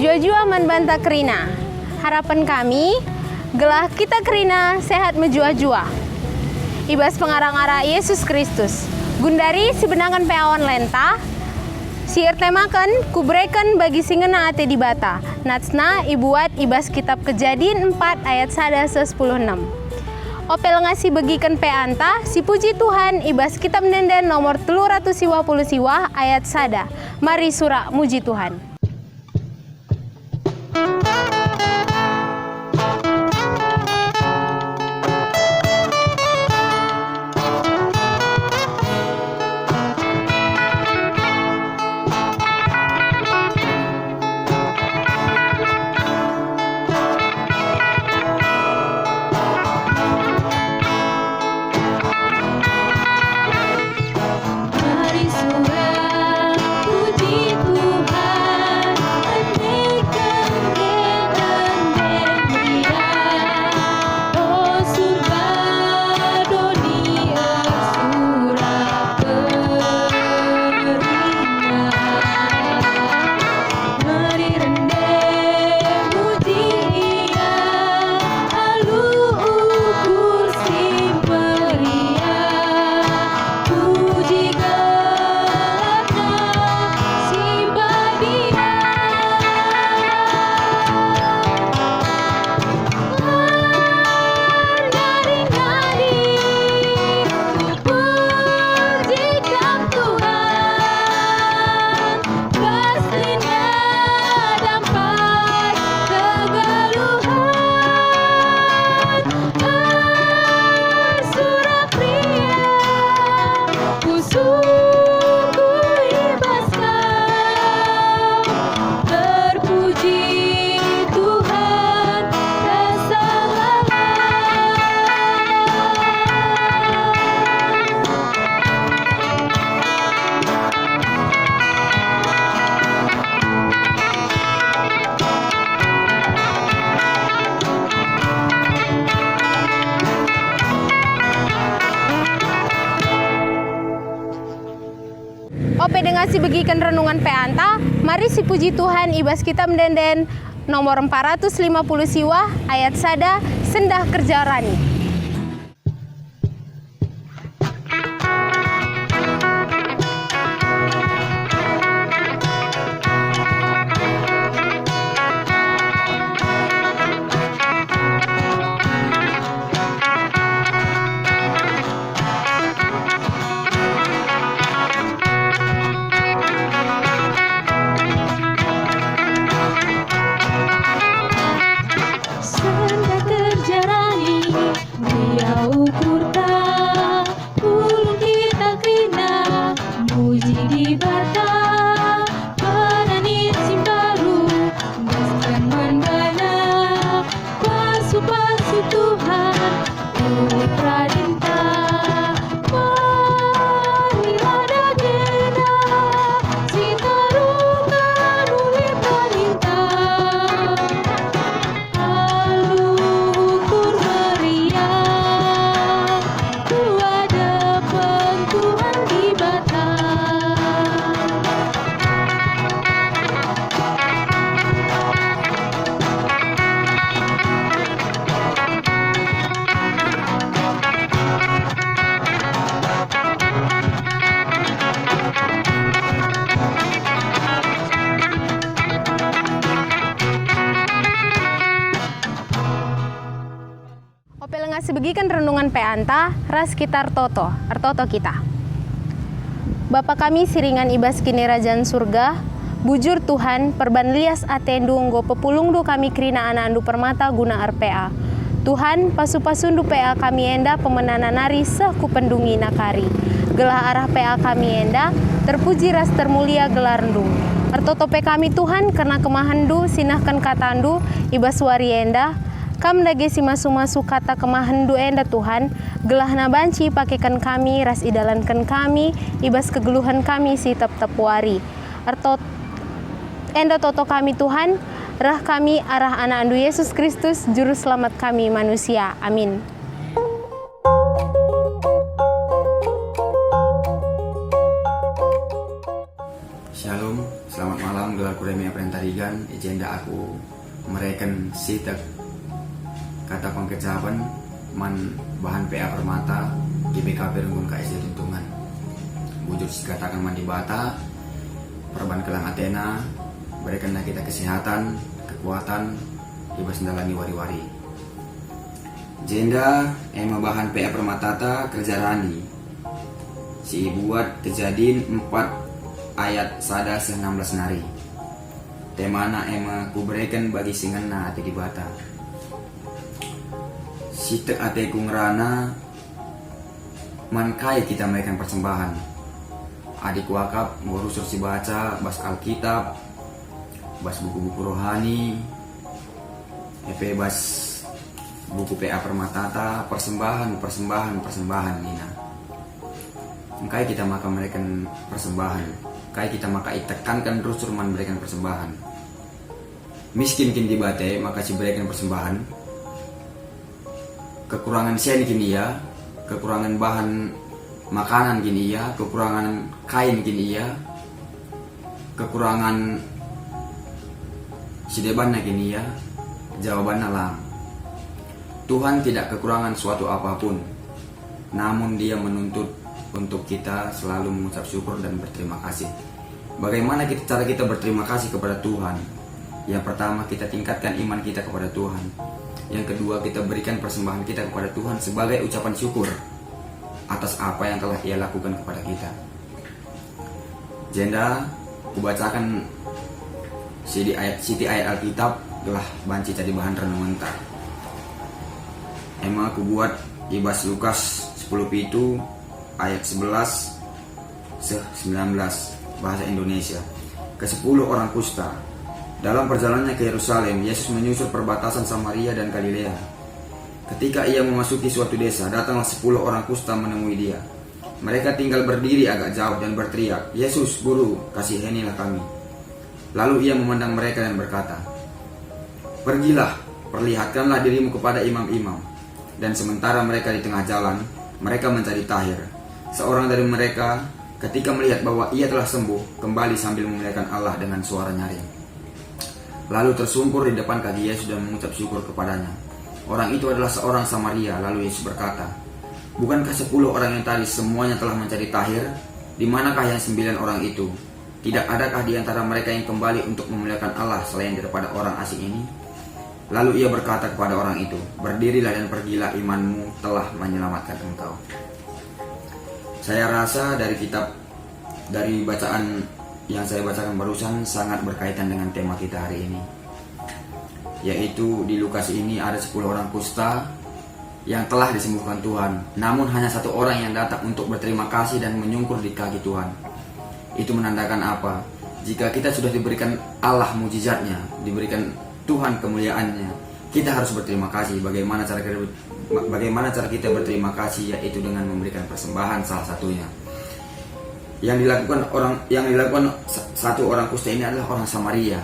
Mejua-jua manbanta kerina. Harapan kami, gelah kita kerina sehat mejua-jua. Ibas pengarang-arang Yesus Kristus. Gundari si benangan peawan lenta, si temakan kubrekan bagi singena ate di bata. Natsna ibuat ibas kitab Kejadian 4 ayat 1:10-6. Opel ngasih bagikan peanta, si puji Tuhan ibas kitab nenden nomor 350 siwah ayat 1. Mari surah muji Tuhan. Ope dengan si begikan renungan peanta, mari si puji Tuhan ibas kita mendenden nomor 450 siwah ayat 1 sendah kerja rani. Sebagikan renungan peanta ras kita artoto kita. Bapa kami siringan ibas kini rajaan surga, bujur Tuhan perban lias atendu nggo pepulungdu kami kerina anak andu permata guna RPA. Tuhan pasu-pasundu PA kami enda pemenana nari seku pendungi nakari. Gelah arah PA kami enda terpuji ras termulia gelarndu. Artoto pe kami Tuhan karena kemahandu sinahkan katandu ibas wari enda. Kam dage si masu-masu kata kemahandu enda Tuhan, gelah na banci pakaikan kami, ras idalankan kami, ibas kegeluhan kami si tep-tep wari. Enda toto kami Tuhan, rah kami arah anak andu Yesus Kristus, juru selamat kami manusia. Amin. Shalom, selamat malam gelar Kuremia Prentariga. sigan agenda aku mereken sitek kata pengkecapan man bahan PA Permata GBKP Renggun KSD Tuntungan bujur dikatakan man di Bata perban kelang Athena berikanlah kita kesehatan kekuatan ibas ndalani wari-wari jenda ema bahan PA Permatata kerja rani si buat kejadian 4 ayat sada 16 nari temana ema kuberikan bagi singena ati di Bata sitek ate kungrana mankai kita menaikkan persembahan adik wakaf ngurus si baca bas Alkitab bas buku-buku rohani bas buku PA Permatata persembahan Nina mangkai kita maka memberikan persembahan kai kita maka itekankan terus man memberikan persembahan miskin kini dibate maka si berikan persembahan kekurangan sen kini ya kekurangan bahan makanan gini ya, kekurangan kain gini ya, kekurangan sidebannya gini ya. Jawabannya lah, Tuhan tidak kekurangan suatu apapun, namun Dia menuntut untuk kita selalu mengucap syukur dan berterima kasih. Bagaimana cara kita berterima kasih kepada Tuhan? Yang pertama, kita tingkatkan iman kita kepada Tuhan. Yang kedua, kita berikan persembahan kita kepada Tuhan sebagai ucapan syukur atas apa yang telah Ia lakukan kepada kita. Jenda, kubacakan siti ayat Alkitab telah banci jadi bahan renungan tak. Emang aku buat ibas Lukas 10:7 ayat 11 19 bahasa Indonesia. Ke-10 orang kusta. Dalam perjalanannya ke Yerusalem, Yesus menyusur perbatasan Samaria dan Galilea. Ketika Ia memasuki suatu desa, datanglah 10 orang kusta menemui Dia. Mereka tinggal berdiri agak jauh dan berteriak, "Yesus, Guru, kasihanilah kami." Lalu Ia memandang mereka dan berkata, "Pergilah, perlihatkanlah dirimu kepada imam-imam." Dan sementara mereka di tengah jalan, mereka mencari Tahir. Seorang dari mereka ketika melihat bahwa ia telah sembuh, kembali sambil memuliakan Allah dengan suara nyaring. Lalu tersungkur di depan kaki Yesus dan mengucap syukur kepadanya. Orang itu adalah seorang Samaria. Lalu Yesus berkata, "Bukankah 10 orang yang tadi semuanya telah mencari Tahir? Di manakah yang 9 orang itu? Tidak adakah di antara mereka yang kembali untuk memuliakan Allah selain daripada orang asing ini?" Lalu Ia berkata kepada orang itu, "Berdirilah dan pergilah, imanmu telah menyelamatkan engkau." Saya rasa dari bacaan yang saya bacakan barusan sangat berkaitan dengan tema kita hari ini, yaitu di Lukas ini ada 10 orang kusta yang telah disembuhkan Tuhan. Namun hanya 1 orang yang datang untuk berterima kasih dan menyungkur di kaki Tuhan. Itu menandakan apa? Jika kita sudah diberikan Allah mujizatnya, diberikan Tuhan kemuliaannya, kita harus berterima kasih. Bagaimana cara kita berterima kasih? Yaitu dengan memberikan persembahan, salah satunya. Yang dilakukan 1 orang kusta ini adalah orang Samaria.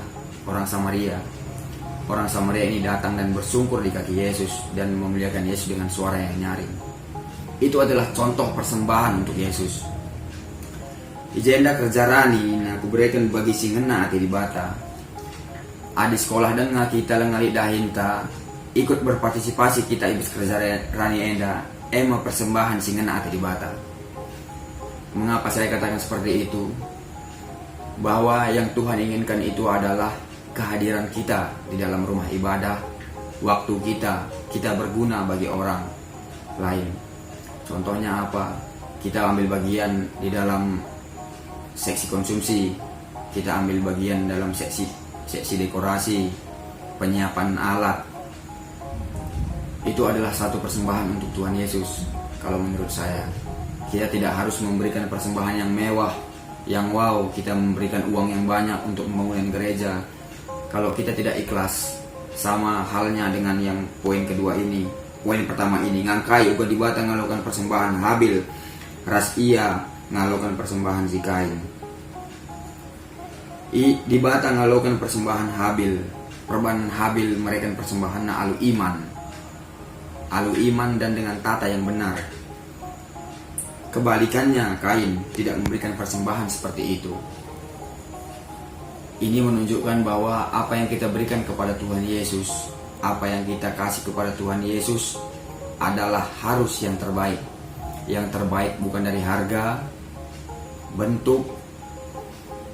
Orang Samaria ini datang dan bersungkur di kaki Yesus dan memuliakan Yesus dengan suara yang nyaring. Itu adalah contoh persembahan untuk Yesus. Ijenda kerja rani na kuberikan bagi singena ati di Bata. Adi sekolah dengar kita lengali dahinta ikut berpartisipasi kita ibis kerja rani enda ema persembahan singena ati di Bata. Mengapa saya katakan seperti itu? Bahwa yang Tuhan inginkan itu adalah kehadiran kita di dalam rumah ibadah, waktu kita berguna bagi orang lain. Contohnya apa? Kita ambil bagian di dalam seksi konsumsi, kita ambil bagian dalam seksi dekorasi, penyiapan alat. Itu adalah satu persembahan untuk Tuhan Yesus. Kalau menurut saya, kita tidak harus memberikan persembahan yang mewah, yang wow, kita memberikan uang yang banyak untuk membangun gereja. Kalau kita tidak ikhlas, sama halnya dengan yang poin kedua ini. Poin pertama ini, ngangkai uga di Bata ngalakukan persembahan Habil, ras ia ngalakukan persembahan Zikain. Di Bata ngalakukan persembahan Habil, perban Habil mereka persembahan na alu iman dan dengan tata yang benar. Kebalikannya, Kain tidak memberikan persembahan seperti itu. Ini menunjukkan bahwa apa yang kita berikan kepada Tuhan Yesus, apa yang kita kasih kepada Tuhan Yesus adalah harus yang terbaik. Yang terbaik bukan dari harga, bentuk,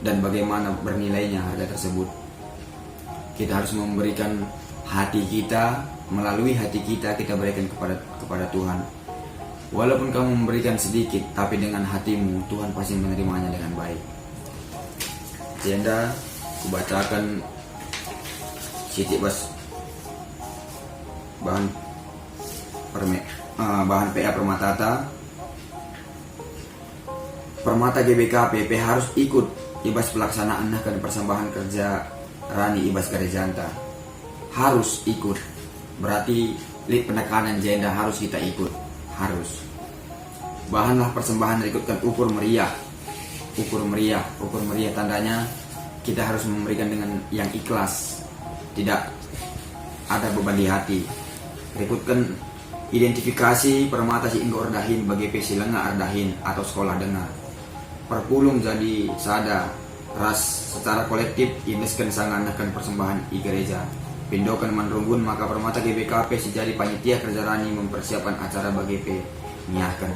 dan bagaimana bernilainya harga tersebut. Kita harus memberikan hati kita, melalui hati kita berikan kepada Tuhan. Walaupun kamu memberikan sedikit, tapi dengan hatimu Tuhan pasti menerimanya dengan baik. Jenda, kubacakan Siti Bas bahan PA Permatata. Permata GBKP harus ikut ibas pelaksanaan dan persembahan kerja Rani Ibas Garejanta. Harus ikut. Berarti penekanan jenda harus kita ikut. Harus. Bahanlah persembahan ikutkan ukur meriah. Ukur meriah tandanya kita harus memberikan dengan yang ikhlas. Tidak ada beban di hati. Ikutkan identifikasi permata si Inggo Ardahin bagi Pesilenga Ardahin atau sekolah dengar. Perpulung jadi sada ras secara kolektif ibaskan sanganakan persembahan i gereja. Pindokan manrunggun maka permata GBKP sejadi panitia kerja Rani mempersiapkan acara bagi nyiahkan.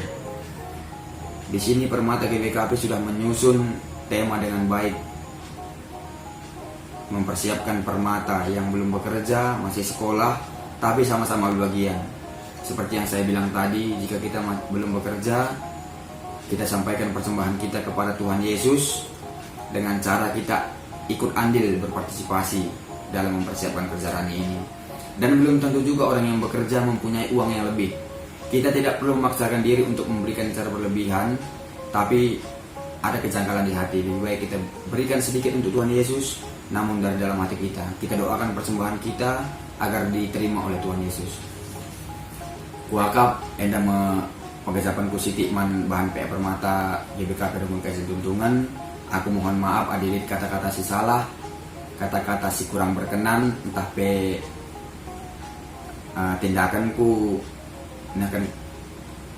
Di sini permata GBKP sudah menyusun tema dengan baik. Mempersiapkan permata yang belum bekerja, masih sekolah, tapi sama-sama berbagian. Seperti yang saya bilang tadi, jika kita belum bekerja, kita sampaikan persembahan kita kepada Tuhan Yesus dengan cara kita ikut andil berpartisipasi dalam mempersiapkan kerja Rani ini. Dan belum tentu juga orang yang bekerja mempunyai uang yang lebih. Kita tidak perlu memaksakan diri untuk memberikan secara berlebihan, tapi ada kejanggalan di hati. Lebih baik kita berikan sedikit untuk Tuhan Yesus, namun dari dalam hati kita doakan persembahan kita agar diterima oleh Tuhan Yesus. Kuakap enda pengecapan ku Siti man bahan PA Permata GBKP dengan kasih tuntungan. Aku mohon maaf adilit kata-kata si salah, kata-kata si kurang berkenan, entah tindakanku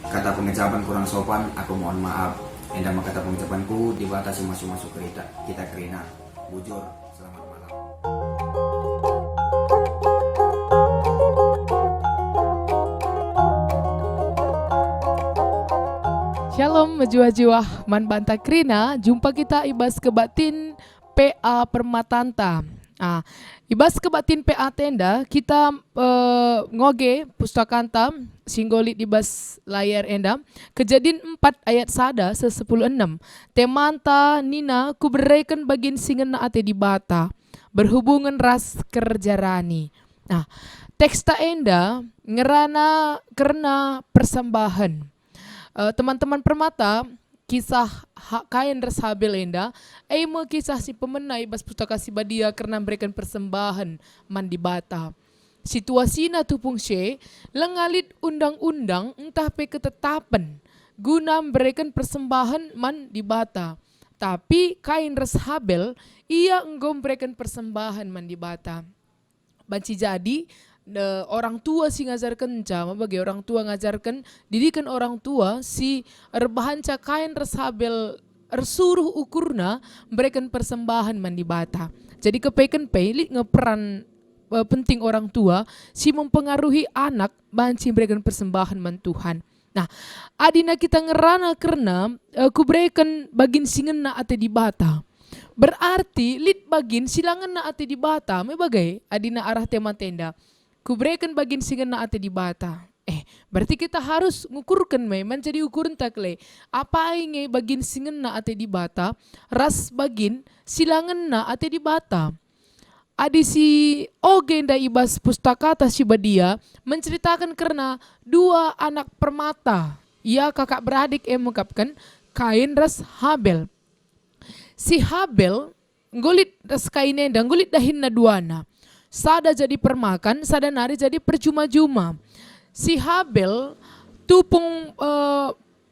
kata pengecapan kurang sopan. Aku mohon maaf. Enda kata pengecapanku dibatasi masuk-masuk kita kerina. Bujur. Selamat malam. Shalom mejuah-juah man banta krina, jumpa kita ibas kebatin PA Permatanta. Ibas kebatin PA tenda kita ngoge pustakanta singgolit ibas layar enda. Kejadian 4 ayat sada 10:6. Temanta nina kuberaikan bagin singen na ate di bata berhubungan ras kerja Rani. Teksta enda ngerana karena persembahan. Teman-teman permata, kisah kain reshabil enda, kisah si pemenai bas pustaka si badia karena memberikan persembahan man di bata. Situasi na tupung she, lengalit undang-undang entah pe ketetapan guna memberikan persembahan man di bata. Tapi kain reshabil, ia enggak memberikan persembahan man di bata. Banci jadi, orang tua si ngajarkan bagi orang tua ngajarkan didikan orang tua si erbahanca kain reshabel ersuruh ukurna memberikan persembahan man di bata. Jadi kepeken pelik ngeperan penting orang tua si mempengaruhi anak banci memberikan persembahan man Tuhan. Adina kita ngerana karena kuberikan bagin singen na ate di bata. Berarti lit bagin silangan na ate di bata bagai adina arah tema tenda. Kuberikan bagin singen na ate di bata. Berarti kita harus ngukurkan menjadi ukuran takle. Apa inge bagin singen na ate di bata, ras bagin silangan na ate di bata. Adi si Ogenda ibas pustakata si badia menceritakan karena 2 anak permata. Ia kakak beradik mengungkapkan kain ras Habel. Si Habel ngulit ras kainnya dan ngulit dahin na duana. Sada jadi permakan, sada nari jadi percuma-cuma. Si Habel tupung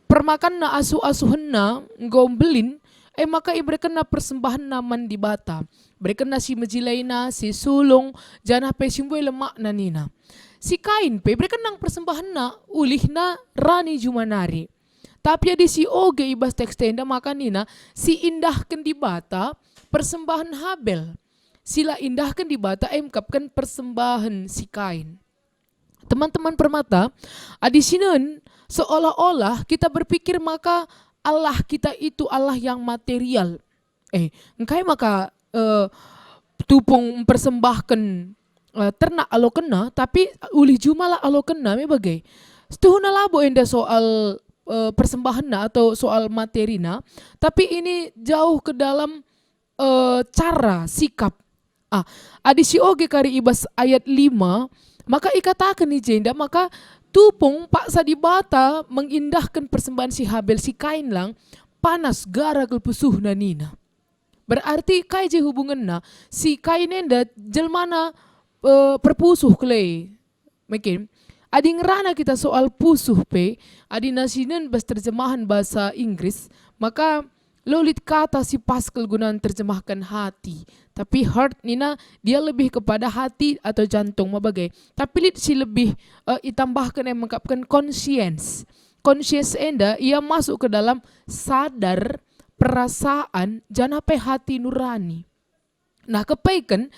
permakan na asuh-asuhan na ngombelin, maka iberikan na persembahan naman di bata. Berikan na si majilay na, si sulong, janah pe simboy lemak na nina. Si Kain pe, berikan nang persembahan na, ulih na Rani Jumanari. Tapi ada si Oge ibas teks tenda maka nina, si indahkan di bata, persembahan Habel. Sila indahkan di bata emkapkan persembahan si Kain. Teman-teman permata, di sini seolah-olah kita berpikir maka Allah kita itu Allah yang material. Engkai maka tupung mempersembahkan ternak alo kena, tapi ulih jumala alo kena me bagai. Setuhuna labo enda soal persembahan na atau soal materi na, tapi ini jauh ke dalam cara sikap. Adi si oge kari ibas ayat 5, maka ikatakan ni jenda, maka tupung paksa di bata mengindahkan persembahan si Habel si Kain lang panas gara kelpusuh na nina. Berarti kai je hubungan na si Kain enda jelmana perpusuh klei. Mungkin adi ngerana kita soal pusuh pe, adi nasinen bas terjemahan bahasa Inggris, maka lolit kata si Pascal gunaan terjemahkan hati. Tapi heart nina dia lebih kepada hati atau jantung mabagai. Tapi si lebih itambahkan yang mengungkapkan conscience. Conscience enda ia masuk ke dalam sadar, perasaan, janape hati nurani. Nah kepaikan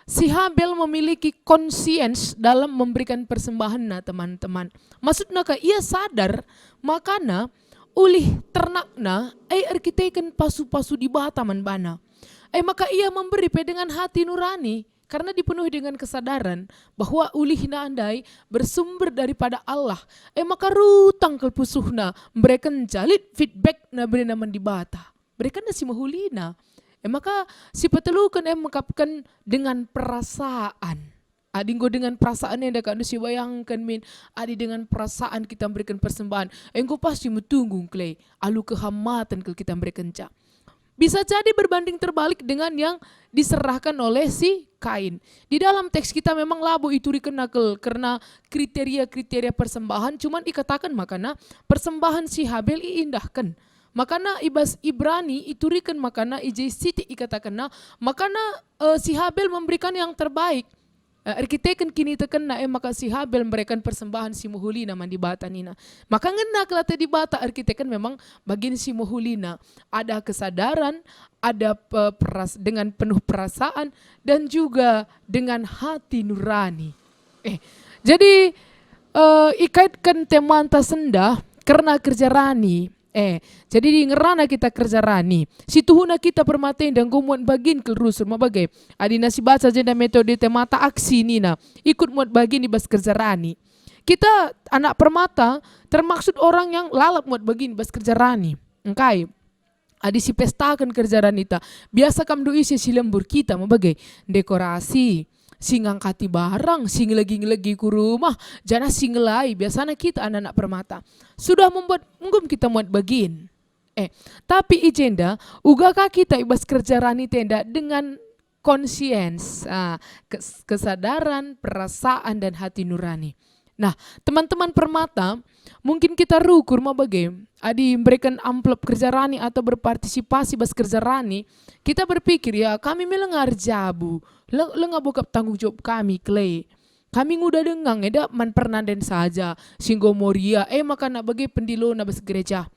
si Habel memiliki conscience dalam memberikan persembahan na teman-teman. Maksudnya ia sadar makana ulih ternakna arkiteken pasu-pasu di bata man bana. Maka ia memberi dengan hati nurani karena dipenuhi dengan kesadaran bahwa ulih na andai bersumber daripada Allah. Maka rutang kelpusuhna memberikan jalit feedback na beri naman di bata. Berikan na si mahulina. Maka si petelukan mengkapkan dengan perasaan. Adinggo dengan perasaan yang dekat si bayangkan min. Adi dengan perasaan kita memberikan persembahan. Engkau pasti metunggung klei. Alu kehamatan kalau kita memberikan cak. Bisa jadi berbanding terbalik dengan yang diserahkan oleh si Kain. Di dalam teks kita memang labo ituri kenakel karena kriteria-kriteria persembahan cuman dikatakan makana persembahan si Habel iindahkan. Makana ibas Ibrani iturikan makana ijai siti ikatakan makana si Habel memberikan yang terbaik. Arkiteken kini teken na maka si Habel memberikan persembahan si Muhulina man di bata nina. Maka ngena kelate di bata arkiteken memang bagian si Muhulina ada kesadaran, ada dengan penuh perasaan dan juga dengan hati nurani. Jadi ikaitkan temanta senda karena kerja rani. Jadi di ngerana kita kerja rani. Si tuhuna kita permatain dan gumuat bagin kelurus rumah bagai. Adi nasi baca jenda metode temata aksi nina. Ikut muat bagin di bas kerja rani. Kita anak permata termaksud orang yang lalap muat bagin bas kerja rani. Engkai. Adi si pestakan kerja rani ta. Biasa kam doi si lembur kita mabagai dekorasi. Si ngangkati barang, si ngelagi ku rumah, jana si ngelai, biasanya kita anak-anak permata. Sudah membuat, mungkin kita muat bagin. Tapi ijenda, ugakah kita ibas kerja rani tenda dengan conscience, kesadaran, perasaan, dan hati nurani. Nah, teman-teman permata, mungkin kita rukur mabagai, adi memberikan amplop kerja rani atau berpartisipasi bas kerja rani, kita berpikir ya kami melengar jabu, lengar bokap tanggung jawab kami klei. Kami nguda dengang eda man pernaden saja, singgo moria, maka nak bagi pendilo na bas gereja.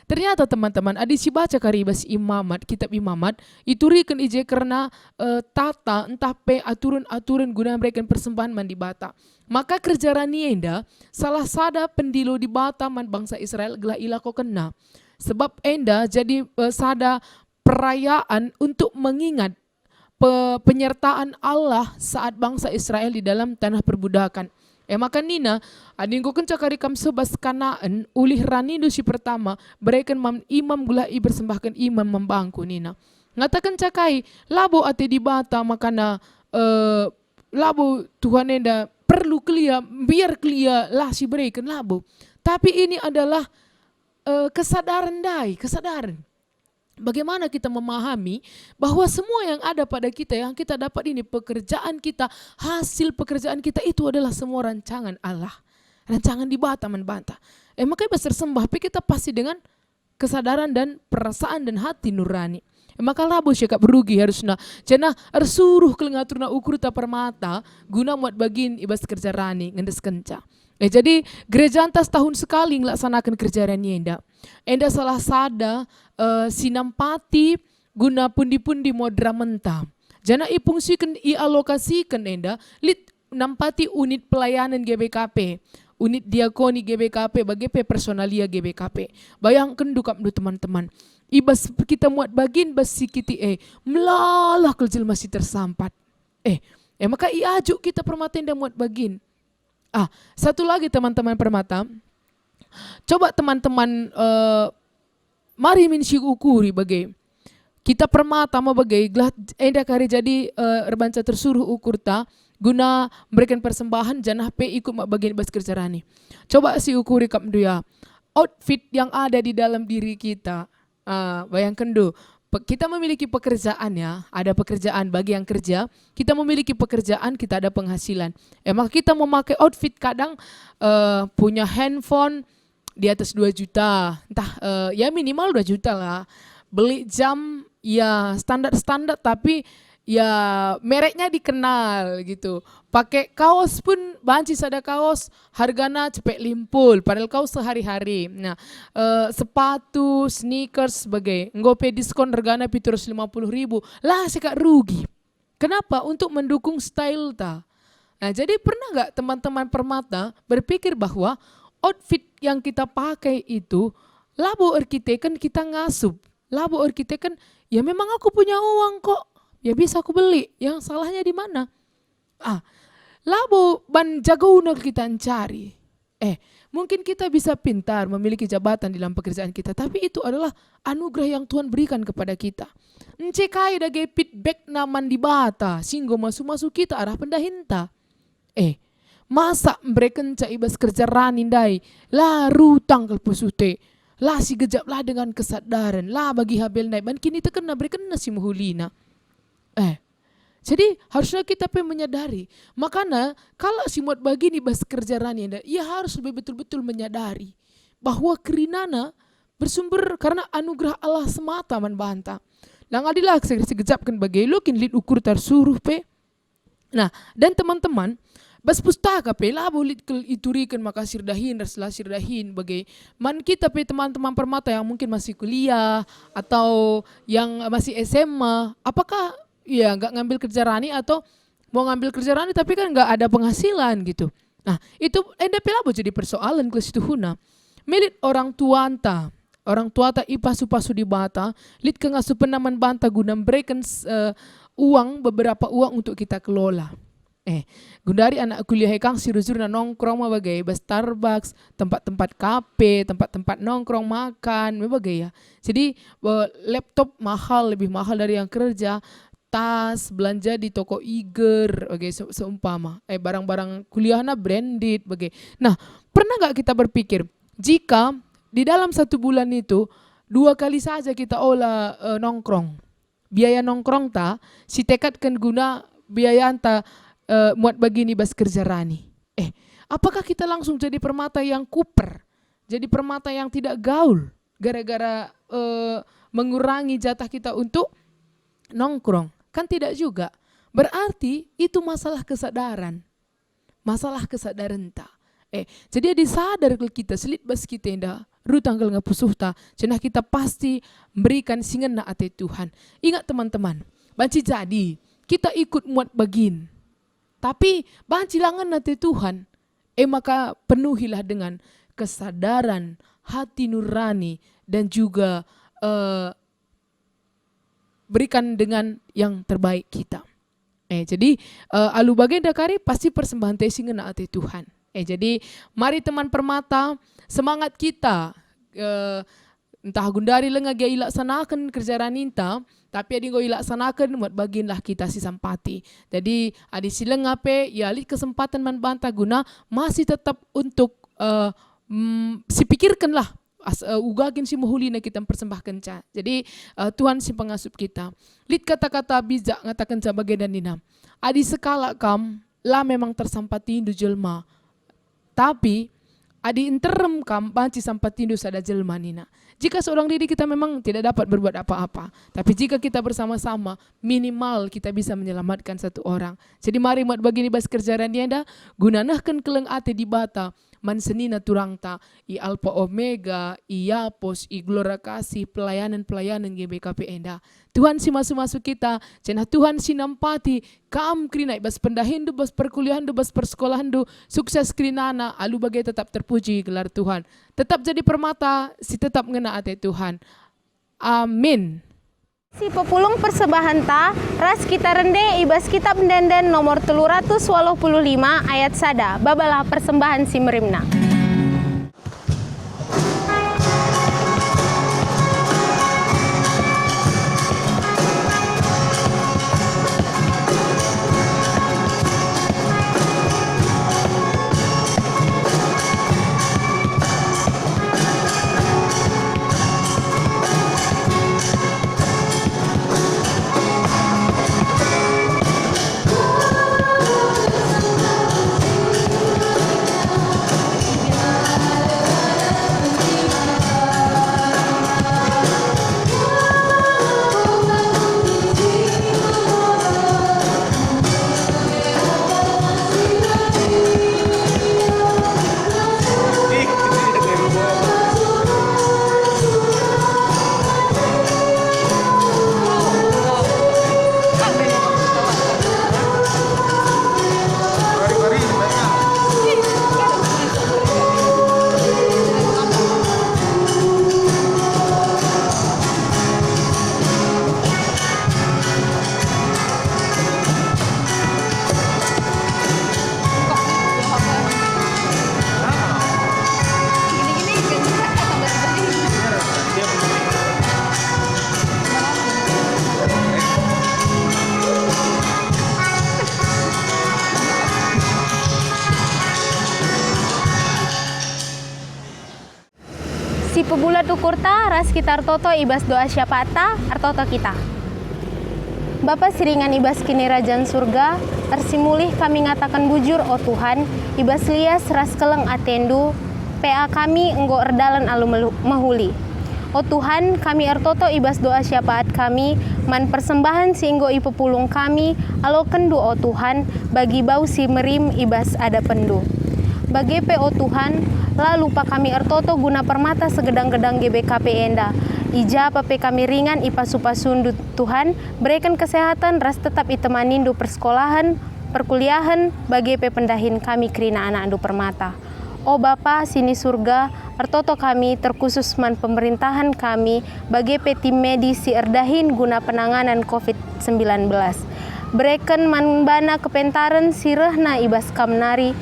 Ternyata teman-teman, adi si baca karibas imamat, kitab imamat, iturikan ije karena tata entah pe aturan-aturan guna memberikan persembahan man di bata. Maka kerja rani enda salah sada pendilo di bata man bangsa Israel gelah ilako kena. Sebab enda jadi sada perayaan untuk mengingat penyertaan Allah saat bangsa Israel di dalam tanah perbudakan. Maka nina, adin ko kenca karikam sebas kanaan, ulih ranido si pertama, berikan imam gula bersembahkan imam membangku nina. Ngatakan cakai, labo ate di bata makana labo Tuhan enda perlu kelia, biar kelia lah si berikan labo. Tapi ini adalah kesadaran. Bagaimana kita memahami bahwa semua yang ada pada kita, yang kita dapat ini, pekerjaan kita, hasil pekerjaan kita itu adalah semua rancangan Allah. Rancangan di bata man bata. Makanya bersembah, tapi kita pasti dengan kesadaran dan perasaan dan hati nurani. Maka labo syakap berugi harusnya. Cina harus suruh kelengatur na ukur ta permata guna muat bagin ibas kerja rani ngendes kenca. Jadi gereja antas tahun sekali ngelaksanakan kerja rani enda. Enda salah sada sinampati guna pundi-pundi modra menta. Jana ipungsikan ialokasikan enda lit nampati unit pelayanan GBKP, unit diakoni GBKP bagi personalia GBKP. Bayangkan dukap du teman-teman. Ibas kita muat bagin basi kiti melalah keljil masih tersampat. Maka iajuk kita permata enda muat bagin. Satu lagi teman-teman permata. Coba teman-teman mari ukuri bagai kita permata ma bagai enda kari jadi rebanca tersuruh ukur ta guna memberikan persembahan janah pe ikut mak bagian bas kerjarani. Coba si ukuri kam dia outfit yang ada di dalam diri kita. Bayangkan do, kita memiliki pekerjaan ya, ada pekerjaan bagi yang kerja, kita memiliki pekerjaan, kita ada penghasilan. Maka kita memakai outfit kadang punya handphone di atas 2 juta, entah ya minimal 2 juta lah. Beli jam ya standar-standar tapi ya mereknya dikenal gitu. Pakai kaos pun bancis ada kaos hargana cepet limpul padahal kaos sehari-hari. Nah, sepatu, sneakers sebagai ngope diskon hargana 750.000. Lah sekak rugi. Kenapa? Untuk mendukung style ta. Nah, jadi pernah nggak teman-teman permata berpikir bahwa outfit yang kita pakai itu labo arkiteken kita ngasup. Labo arkiteken ya memang aku punya uang kok. Ya bisa aku beli. Yang salahnya di mana? Labo ban jagauna kita cari. Mungkin kita bisa pintar memiliki jabatan di dalam pekerjaan kita, tapi itu adalah anugerah yang Tuhan berikan kepada kita. Encekai dage feedback naman di bata, singgo masuk-masuk kita arah pendahinta. Masa mereka ibas kerja ranindai, lah rutang kelpusute, lah si gejap lah dengan kesadaran, lah bagi habel naik, ban kini terkena berikan nasi muhulina. Jadi harusnya kita menyadari. Makanya kalau si muat begini bas kerjaan anda, ia harus lebih betul-betul menyadari bahwa kerinana bersumber karena anugerah Allah semata man banta. Lang adilah segejapkan bagi lokin lid ukur tersuruh pe. Nah, dan teman-teman bas pustaka pe lah boleh iturikan maka sirdahin raslah sirdahin bagi man kita pe teman-teman permata yang mungkin masih kuliah atau yang masih SMA, apakah ya nggak ngambil kerja rani atau mau ngambil kerja rani tapi kan nggak ada penghasilan gitu. Nah itu enda pelabo jadi persoalan kelas itu huna. Milit orang tua ta ipasu-pasu di bata, lit ke ngasuh penaman banta guna berikan beberapa uang untuk kita kelola. Gundari anak kuliah hekang siru-siru na nongkrong mabagai Starbucks, tempat-tempat kafe, tempat-tempat nongkrong makan, mabagai ya. Jadi laptop mahal, lebih mahal dari yang kerja. Tas, belanja di toko Iger, seumpama. Barang-barang kuliahnya branded, Nah, pernah nggak kita berpikir, jika di dalam 1 bulan itu, 2 kali saja kita olah nongkrong. Biaya nongkrong ta, si tekadkan guna biaya anta muat begini bas kerja rani. Apakah kita langsung jadi permata yang kuper? Jadi permata yang tidak gaul, gara-gara mengurangi jatah kita untuk nongkrong? Kan tidak juga. Berarti itu masalah kesadaran. Masalah kesadaran ta. Jadi ada sadar kalau kita selit bas kita indah rutanggal ngapusuhta, cenah kita pasti memberikan singan na ate Tuhan. Ingat teman-teman, banci jadi kita ikut muat bagin. Tapi banci langan na ate Tuhan. Maka penuhilah dengan kesadaran, hati nurani dan juga berikan dengan yang terbaik kita. Jadi alu bagian dakari pasti persembahan tesing na ate Tuhan. Jadi mari teman permata, semangat kita entah gundari lenga gia ilaksanakan kerjaan inta, tapi adi go ilaksanakan buat baginlah kita si sampati. Jadi adi silenga pe ya lit kesempatan man banta guna masih tetap untuk si pikirkanlah ugagin si muhuli na kita persembahkan ca. Jadi Tuhan si pengasup kita. Lit kata-kata bijak ngatakan ca bagian dinam. Adi sekala kam lah memang tersampatin du jelma. Tapi adi interem kam banci sampatindu sada jelma nina. Jika seorang diri kita memang tidak dapat berbuat apa-apa, tapi jika kita bersama-sama minimal kita bisa menyelamatkan satu orang. Jadi mari mat bagini bas kerjaan dia anda gunanahkan keleng ate di bata man senina turang ta i Alpha Omega, i Yapos, i Glora Kasih, pelayanan GBKP Enda. Tuhan si masuk-masuk kita, cenah Tuhan si nampati, kam krina bas pendahindu, bas perkuliahandu, bas persekolahandu, sukses krinana, alu bagai tetap terpuji gelar Tuhan. Tetap jadi permata, si tetap ngena ate Tuhan. Amin. Si pepulung persembahan ta, ras kita rende ibas kitab denden nomor 385 ayat sada, babalah persembahan si merimna. Si pebulat ukurta, ras kita artoto ibas doa syapata, artoto kita. Bapa siringan ibas kini Rajaan Surga, arsimulih kami ngatakan bujur o Tuhan, ibas lias ras keleng atendu, PA kami enggo erdalan alu mahuli. O Tuhan, kami artoto ibas doa syafaat kami, man persembahan si enggo ipepulung kami, alo kendu o Tuhan, bagi bau si merim ibas ada pendu. Bagi o Tuhan, lalu pa kami artoto guna permata segedang-gedang GBKP Enda. Ija pape kami ringan ipasupasundu Tuhan, berikan kesehatan ras tetap itemanindu persekolahan, perkuliahan, bagi pendahin kami krina anak andu permata. O Bapa sini surga, artoto kami terkhusus man pemerintahan kami, bagi tim medis si erdahin guna penanganan COVID-19. Berikan man bana kepentaran sirehna ibas kamnari,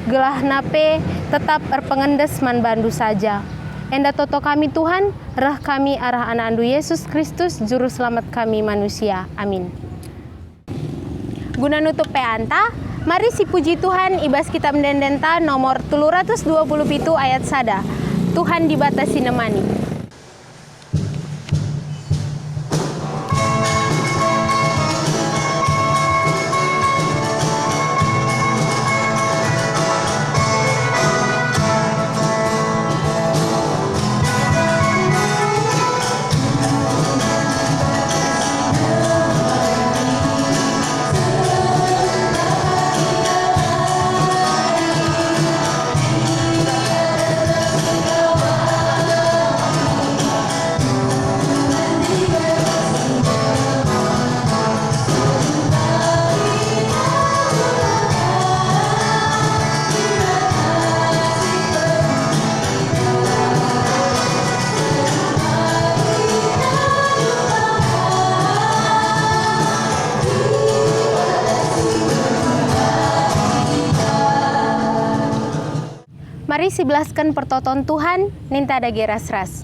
gelah nape tetap erpengendes man bandu saja. Enda toto kami Tuhan, rah kami arah anak andu Yesus Kristus, juru selamat kami manusia. Amin. Guna nutup peanta, mari si puji Tuhan ibas kitab mendendenta nomor 327 ayat sada. Tuhan dibatasi nemani. Mari sibelaskan pertoton Tuhan, ninta ada geras-ras.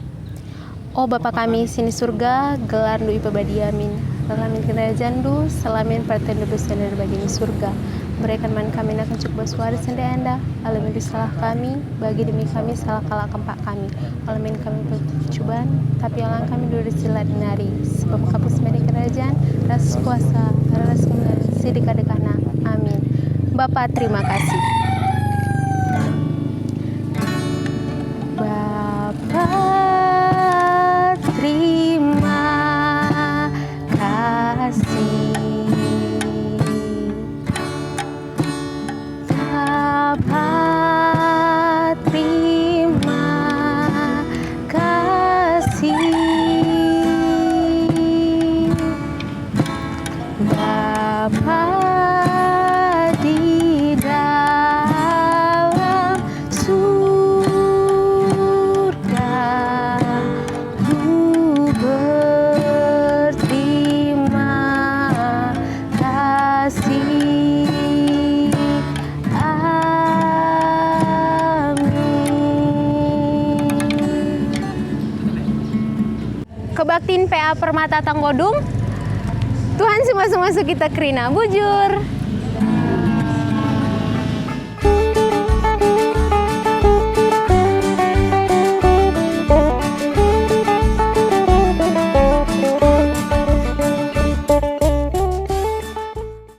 Oh Bapa kami sini surga, gelar du ipabadiamin. Selamin kerajaan du, selamin pertanda besar dari bagian surga. Berikan man kami nak cuk baswari sende anda. Alamin salah kami, bagi demi kami salah kalah kempak kami. Alamin kami percobaan, tapi alang kami dulu sila dinari. Sebab kapus meri kerajaan, ras kuasa, ras kemenangan, sidikadekana. Amin. Bapa terima kasih. Terima kasih Bapa. kasih. Amin. Kebaktiin PA Permata Tanggodung, Tuhan semua kita Krina bujur.